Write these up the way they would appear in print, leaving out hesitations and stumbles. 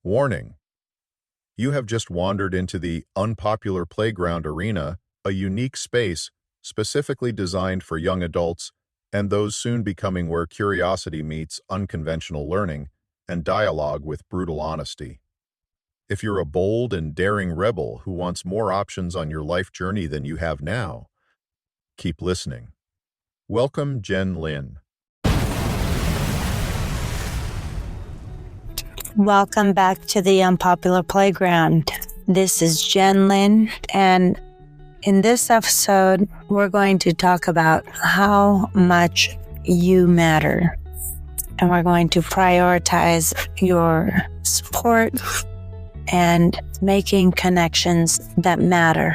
Warning: you have just wandered into the Unpopular Playground arena, a unique space specifically designed for young adults and those soon becoming where curiosity meets unconventional learning and dialogue with brutal honesty. If you're a bold and daring rebel who wants more options on your life journey than you have now, keep listening. Welcome, Jen Lin. Welcome back to the Unpopular Playground. This is Jen Lin, and in this episode, we're going to talk about how much you matter. And we're going to prioritize your support and making connections that matter.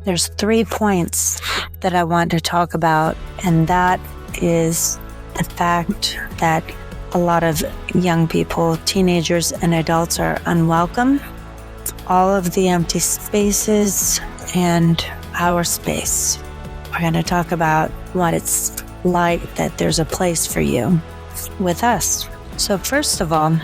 There's 3 points that I want to talk about, and that is the fact that a lot of young people, teenagers and adults are unwelcome, all of the empty spaces, and our space. We're going to talk about what it's like that there's a place for you with us. So first of all,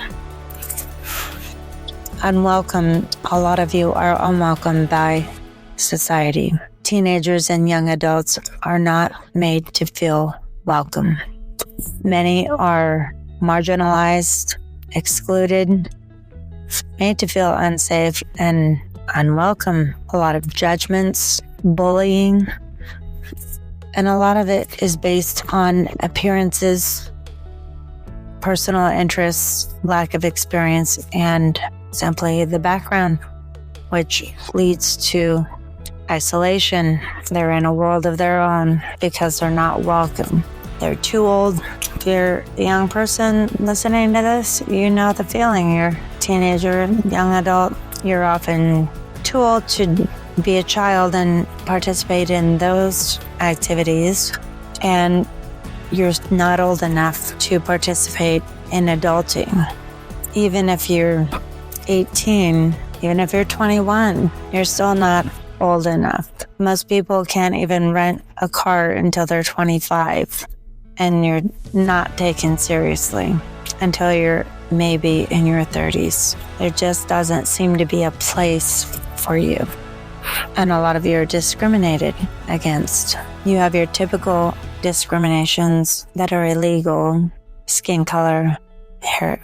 unwelcome. A lot of you are unwelcome by society. Teenagers and young adults are not made to feel welcome. Many are marginalized, excluded, made to feel unsafe and unwelcome. A lot of judgments, bullying, and a lot of it is based on appearances, personal interests, lack of experience, and simply the background, which leads to isolation. They're in a world of their own because they're not welcome. They're too old. If you're a young person listening to this, you know the feeling. You're a teenager, young adult. You're often too old to be a child and participate in those activities. And you're not old enough to participate in adulting. Even if you're 18, even if you're 21, you're still not old enough. Most people can't even rent a car until they're 25. And you're not taken seriously until you're maybe in your 30s. There just doesn't seem to be a place for you. And a lot of you are discriminated against. You have your typical discriminations that are illegal: skin color, hair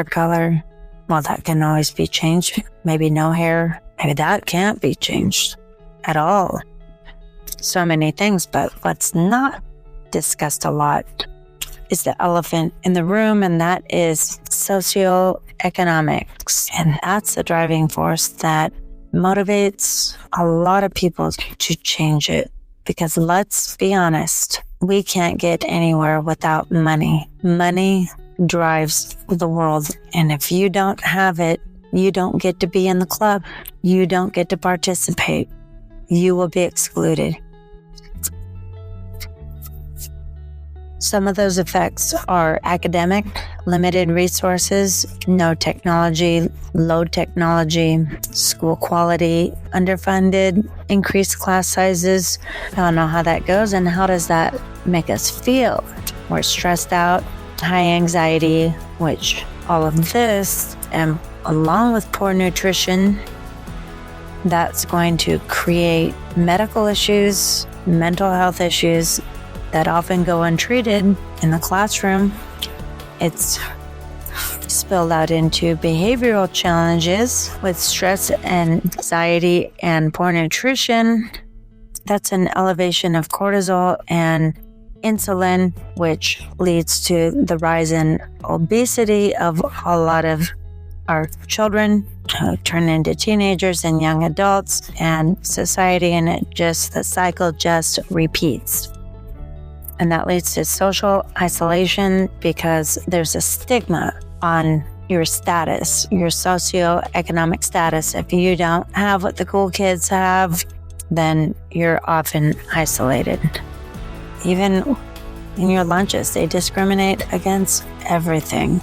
color. Well, that can always be changed. Maybe no hair. Maybe that can't be changed at all. So many things, but what's not discussed a lot is the elephant in the room, and that is socioeconomics. And that's the driving force that motivates a lot of people to change it. Because let's be honest, we can't get anywhere without money. Money drives the world. And if you don't have it, you don't get to be in the club. You don't get to participate. You will be excluded. Some of those effects are academic, limited resources, no technology, low technology, school quality, underfunded, increased class sizes. I don't know how that goes, and how does that make us feel? We're stressed out, high anxiety, which all of this, and along with poor nutrition, that's going to create medical issues, mental health issues, that often go untreated in the classroom. It's spilled out into behavioral challenges with stress and anxiety and poor nutrition. That's an elevation of cortisol and insulin, which leads to the rise in obesity of a lot of our children who turn into teenagers and young adults and society, and the cycle just repeats. And that leads to social isolation because there's a stigma on your status, your socioeconomic status. If you don't have what the cool kids have, then you're often isolated. Even in your lunches, they discriminate against everything.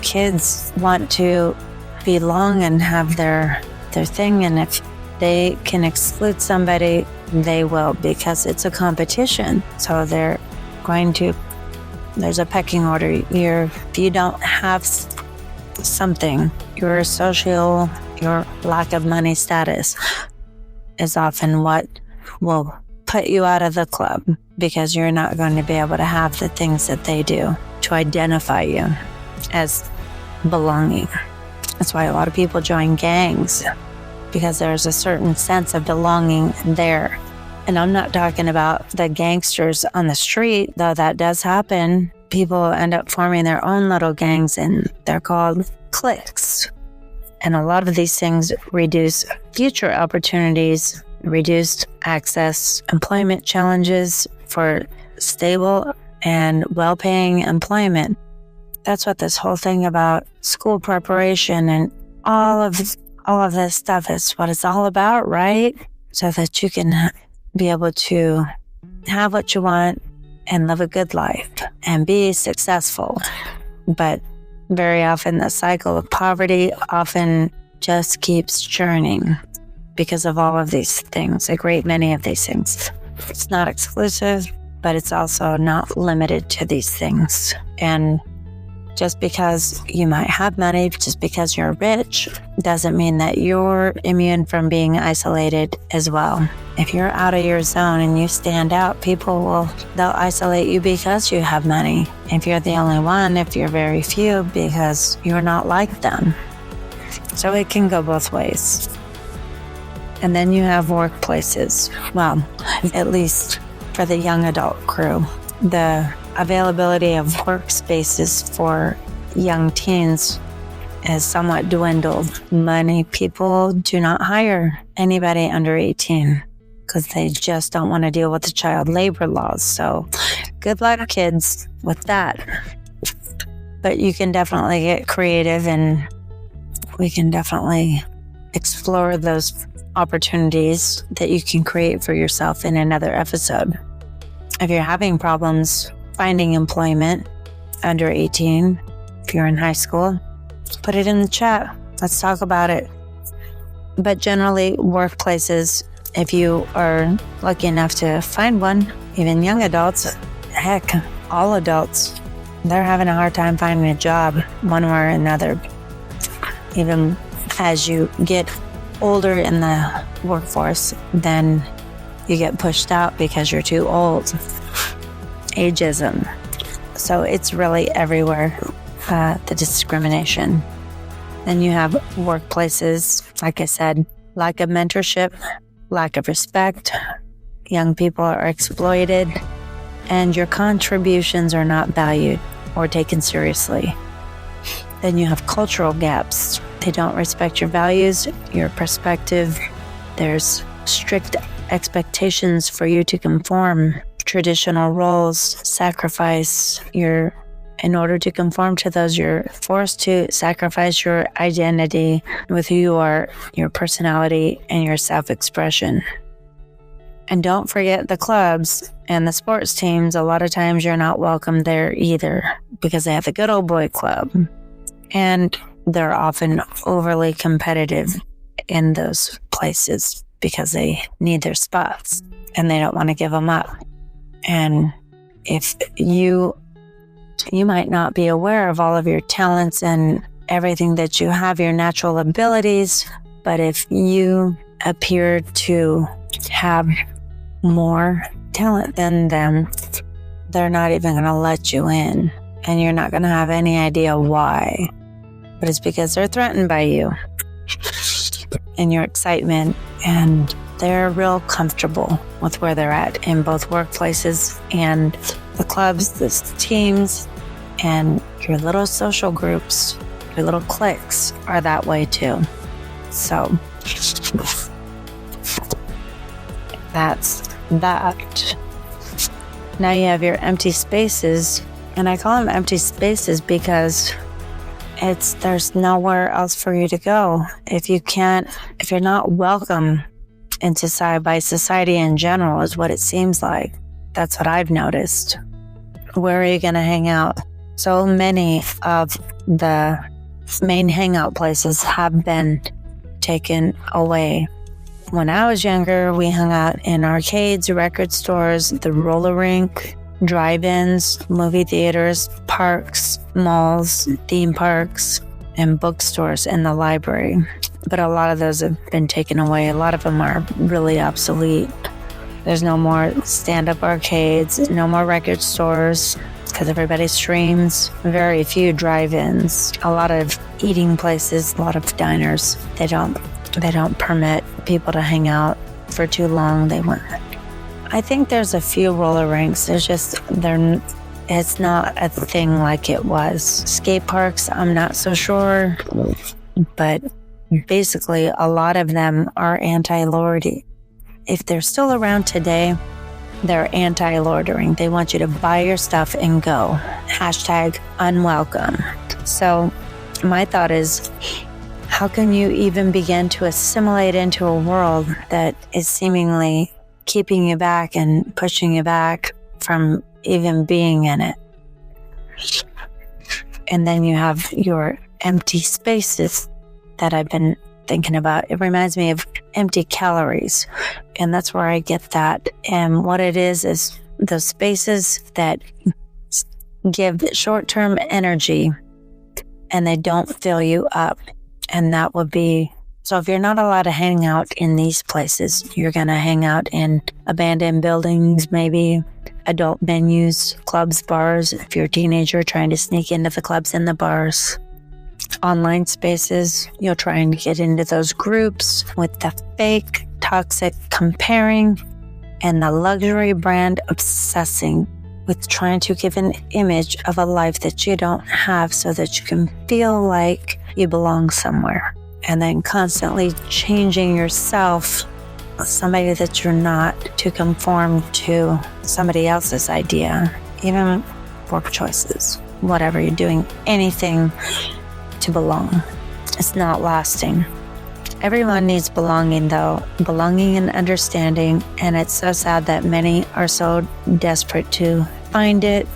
Kids want to belong and have their thing, and if they can exclude somebody, they will, because it's a competition. So there's a pecking order. If you don't have something. Your lack of money status is often what will put you out of the club, because you're not going to be able to have the things that they do to identify you as belonging. That's why a lot of people join gangs, because there's a certain sense of belonging there. And I'm not talking about the gangsters on the street, though that does happen. People end up forming their own little gangs, and they're called cliques. And a lot of these things reduce future opportunities, reduced access, employment challenges for stable and well-paying employment. That's what this whole thing about school preparation and all of this stuff is what it's all about, right? So that you can be able to have what you want and live a good life and be successful. But very often the cycle of poverty often just keeps churning because of all of these things, a great many of these things. It's not exclusive, but it's also not limited to these things. And just because you might have money, just because you're rich, doesn't mean that you're immune from being isolated as well. If you're out of your zone and you stand out, they'll isolate you because you have money. If you're the only one, if you're very few, because you're not like them. So it can go both ways. And then you have workplaces. Well, at least for the young adult crew, the availability of workspaces for young teens has somewhat dwindled. Many people do not hire anybody under 18 because they just don't want to deal with the child labor laws. So good luck, kids, with that. But you can definitely get creative, and we can definitely explore those opportunities that you can create for yourself in another episode. If you're having problems finding employment under 18, if you're in high school, put it in the chat. Let's talk about it. But generally, workplaces, if you are lucky enough to find one, even young adults, heck, all adults, they're having a hard time finding a job one way or another. Even as you get older in the workforce, then you get pushed out because you're too old. Ageism. So it's really everywhere, the discrimination. Then you have workplaces, like I said, lack of mentorship, lack of respect. Young people are exploited, and your contributions are not valued or taken seriously. Then you have cultural gaps. They don't respect your values, your perspective. There's strict expectations for you to conform. Traditional roles, sacrifice. In order to conform to those, you're forced to sacrifice your identity with who you are, your personality, and your self-expression. And don't forget the clubs and the sports teams. A lot of times you're not welcome there either, because they have the good old boy club. And they're often overly competitive in those places because they need their spots and they don't want to give them up. And if you might not be aware of all of your talents and everything that you have, your natural abilities, but if you appear to have more talent than them, they're not even going to let you in, and you're not going to have any idea why. But it's because they're threatened by you and your excitement, and they're real comfortable with where they're at in both workplaces and the clubs, the teams, and your little social groups, your little cliques are that way too. So that's that. Now you have your empty spaces, and I call them empty spaces because there's nowhere else for you to go. If you're not welcome by society in general, is what it seems like. That's what I've noticed. Where are you going to hang out? So many of the main hangout places have been taken away. When I was younger, we hung out in arcades, record stores, the roller rink, drive-ins, movie theaters, parks, malls, theme parks, and bookstores and the library. But a lot of those have been taken away. A lot of them are really obsolete. There's no more stand-up arcades, no more record stores because everybody streams. Very few drive-ins. A lot of eating places, a lot of diners. They don't permit people to hang out for too long. I think there's a few roller rinks. It's not a thing like it was. Skate parks, I'm not so sure, but basically a lot of them are anti-loitering. If they're still around today, they're anti-loitering. They want you to buy your stuff and go. #unwelcome. So my thought is, how can you even begin to assimilate into a world that is seemingly keeping you back and pushing you back from even being in it? And then you have your empty spaces that I've been thinking about. It reminds me of empty calories, and that's where I get that. And what it is those spaces that give short-term energy and they don't fill you up. And that would be, so if you're not allowed to hang out in these places, you're going to hang out in abandoned buildings, maybe adult venues, clubs, bars, if you're a teenager trying to sneak into the clubs and the bars. Online spaces, you'll try and get into those groups with the fake, toxic comparing and the luxury brand obsessing with trying to give an image of a life that you don't have so that you can feel like you belong somewhere. And then constantly changing yourself, somebody that you're not, to conform to somebody else's idea. Even work choices, whatever you're doing, anything to belong. It's not lasting. Everyone needs belonging though, belonging and understanding, and it's so sad that many are so desperate to find it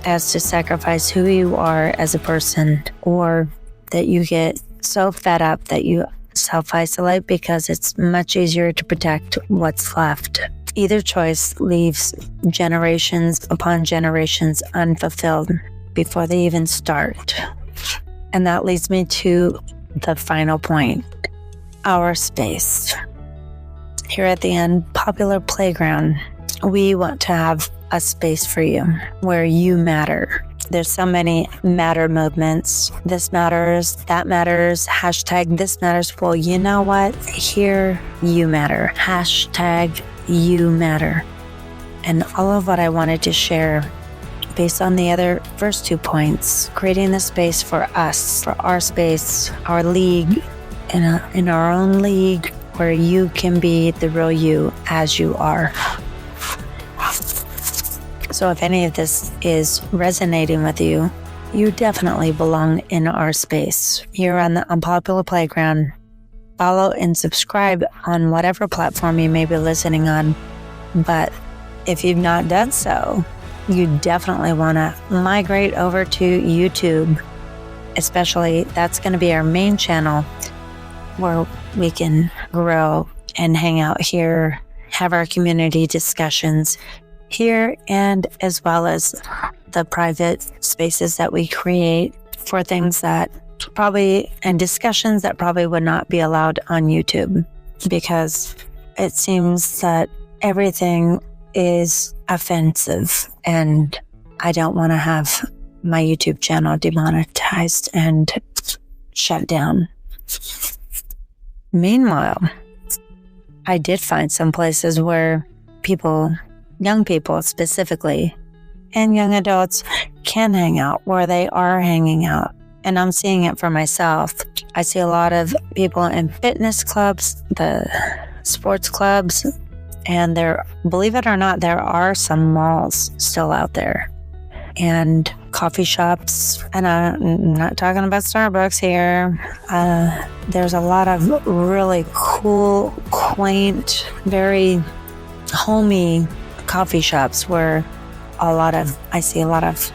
as to sacrifice who you are as a person, or that you get so fed up that you self-isolate because it's much easier to protect what's left. Either choice leaves generations upon generations unfulfilled before they even start. And that leads me to the final point, our space. Here at the Unpopular Playground, we want to have a space for you where you matter. There's so many matter movements. This matters, that matters, #this matters. Well, you know what? Here, you matter. #you matter. And all of what I wanted to share based on the other first 2 points, creating the space for us, for our space, our league, in our own league where you can be the real you as you are. So if any of this is resonating with you, you definitely belong in our space. Here on the Unpopular Playground, follow and subscribe on whatever platform you may be listening on. But if you've not done so, you definitely want to migrate over to YouTube. Especially, that's going to be our main channel where we can grow and hang out here, have our community discussions here, and as well as the private spaces that we create for things that probably, and discussions that probably would not be allowed on YouTube, because it seems that everything is offensive, and I don't want to have my YouTube channel demonetized and shut down. Meanwhile, I did find some places where people, young people specifically, and young adults can hang out, where they are hanging out. And I'm seeing it for myself. I see a lot of people in fitness clubs, the sports clubs, and believe it or not, there are some malls still out there. And coffee shops, and I'm not talking about Starbucks here. There's a lot of really cool, quaint, very homey coffee shops where I see a lot of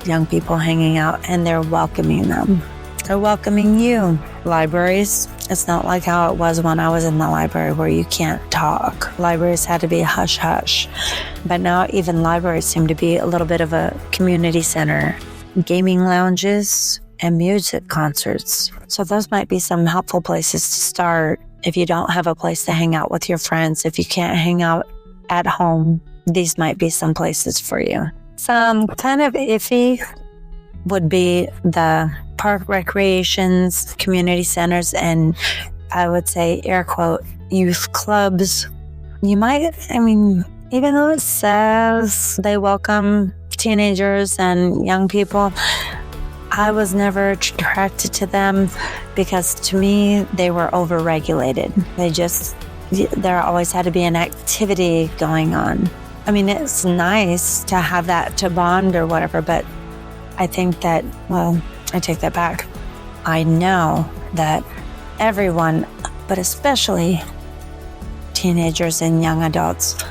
young people hanging out, and they're welcoming them. They're welcoming you. Libraries, it's not like how it was when I was in the library where you can't talk. Libraries had to be hush-hush. But now even libraries seem to be a little bit of a community center. Gaming lounges and music concerts. So those might be some helpful places to start if you don't have a place to hang out with your friends. If you can't hang out at home, these might be some places for you. Some kind of iffy would be the park recreations, community centers, and I would say, air quote, youth clubs. You might, even though it says they welcome teenagers and young people, I was never attracted to them because to me, they were overregulated. There always had to be an activity going on. It's nice to have that to bond or whatever, but I think that, I take that back. I know that everyone, but especially teenagers and young adults,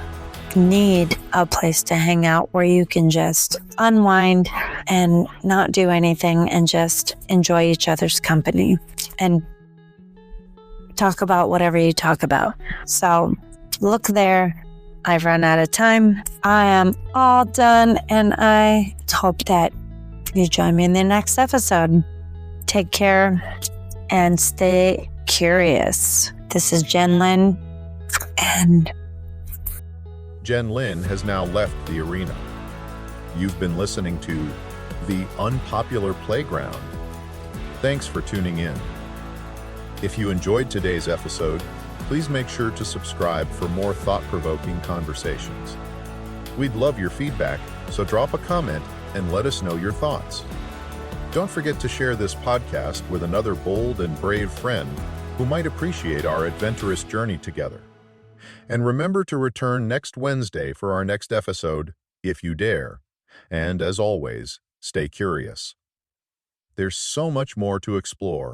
need a place to hang out where you can just unwind and not do anything and just enjoy each other's company and talk about whatever you talk about. So look there. I've run out of time. I am all done, and I hope that you join me in the next episode. Take care and stay curious. This is Jen Lynn, and Jen Lynn has now left the arena. You've been listening to The Unpopular Playground. Thanks for tuning in. If you enjoyed today's episode, please make sure to subscribe for more thought-provoking conversations. We'd love your feedback, so drop a comment and let us know your thoughts. Don't forget to share this podcast with another bold and brave friend who might appreciate our adventurous journey together. And remember to return next Wednesday for our next episode, if you dare. And as always, stay curious. There's so much more to explore.